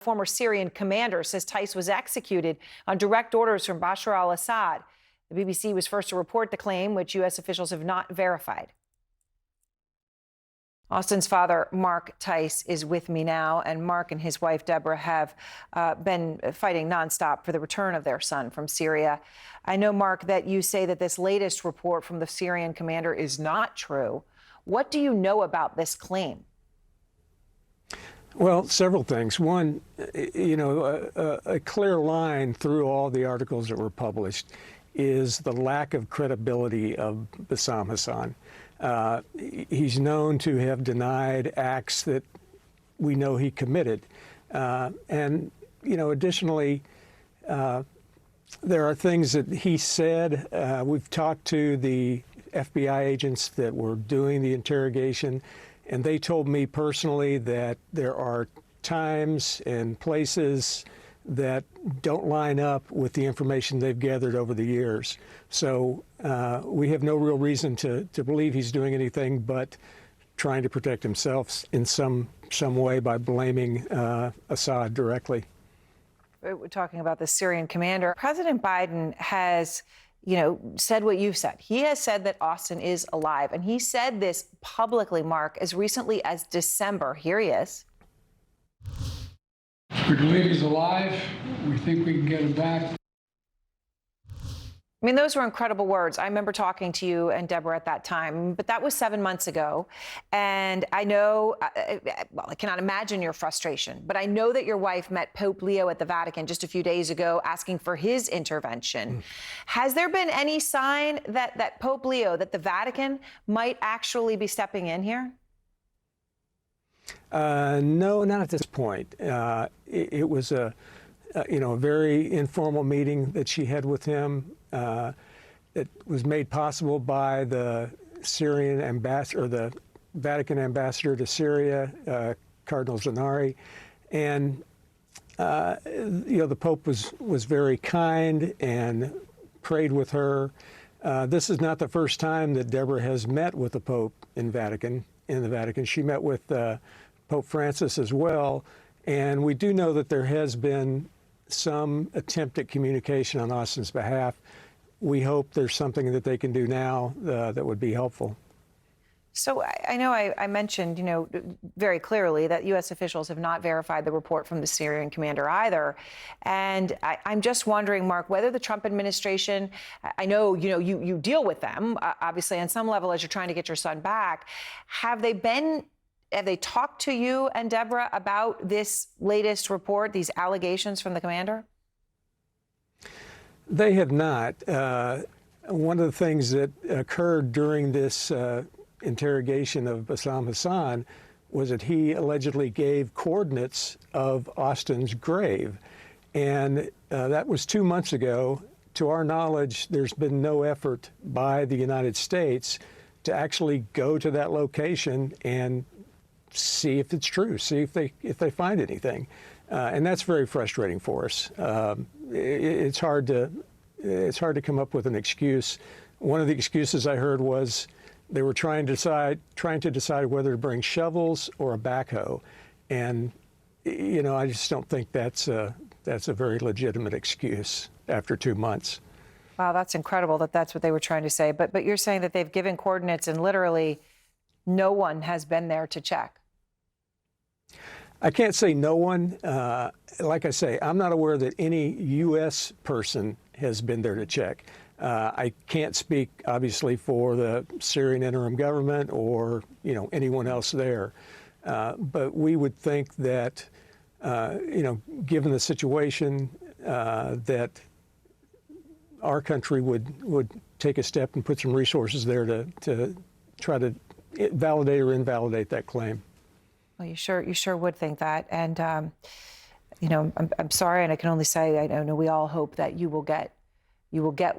Former Syrian commander says Tice was executed on direct orders from Bashar al-Assad. The BBC was first to report the claim, which U.S. officials have not verified. Austin's father, Mark Tice, is with me now, and Mark and his wife, Deborah, have been fighting nonstop for the return of their son from Syria. I know, Mark, that you say that this latest report from the Syrian commander is not true. What do you know about this claim? Well, several things. One, a clear line through all the articles that were published is the lack of credibility of Bassam Hassan. He's known to have denied acts that we know he committed. Additionally, there are things that he said. We've talked to the FBI agents that were doing the interrogation, and they told me personally that there are times and places that don't line up with the information they've gathered over the years. So we have no real reason to believe he's doing anything but trying to protect himself in some way by blaming Assad directly. We're talking about the Syrian commander. President Biden has said what you've said. He has said that Austin is alive, and he said this publicly, Mark, as recently as December. Here he is. We believe he's alive. We think we can get him back. I mean, those were incredible words. I remember talking to you and Deborah at that time, but that was 7 months ago. And I know, I cannot imagine your frustration, but I know that your wife met Pope Leo at the Vatican just a few days ago asking for his intervention. Has there been any sign that Pope Leo, that the Vatican might actually be stepping in here? No, not at this point. It was a very informal meeting that she had with him. It was made possible by the Syrian ambassador, or the Vatican ambassador to Syria, Cardinal Zanari, and the Pope was very kind and prayed with her. This is not the first time that Deborah has met with the Pope in the Vatican. She met with Pope Francis as well, and we do know that there has been some attempt at communication on Austin's behalf. We hope there's something that they can do now that would be helpful. So I know I mentioned, very clearly that U.S. officials have not verified the report from the Syrian commander either. And I'm just wondering, Mark, whether the Trump administration, I know, you deal with them, obviously, on some level as you're trying to get your son back. Have they talked to you and Deborah about this latest report, these allegations from the commander? They have not. One of the things that occurred during this interrogation of Bassam Hassan was that he allegedly gave coordinates of Austin's grave. And that was 2 months ago. To our knowledge, there's been no effort by the United States to actually go to that location and see if it's true, see if they find anything. And that's very frustrating for us. It's hard to come up with an excuse. One of the excuses I heard was they were trying to decide whether to bring shovels or a backhoe, and I just don't think that's a very legitimate excuse after 2 months. Wow, that's incredible that that's what they were trying to say. But you're saying that they've given coordinates and literally no one has been there to check. I can't say no one. Like I say, I'm not aware that any U.S. person has been there to check. I can't speak, obviously, for the Syrian interim government or, anyone else there. But we would think that, given the situation, that our country would take a step and put some resources there to try to validate or invalidate that claim. Well, you sure would think that. And, I'm sorry, and I can only say, I know we all hope that you will get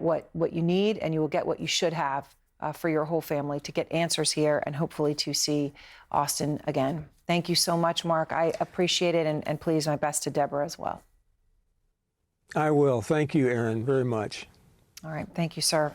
what you need, and you will get what you should have for your whole family to get answers here and hopefully to see Austin again. Thank you so much, Mark. I appreciate it, and please, my best to Deborah as well. I will. Thank you, Aaron, very much. All right. Thank you, sir.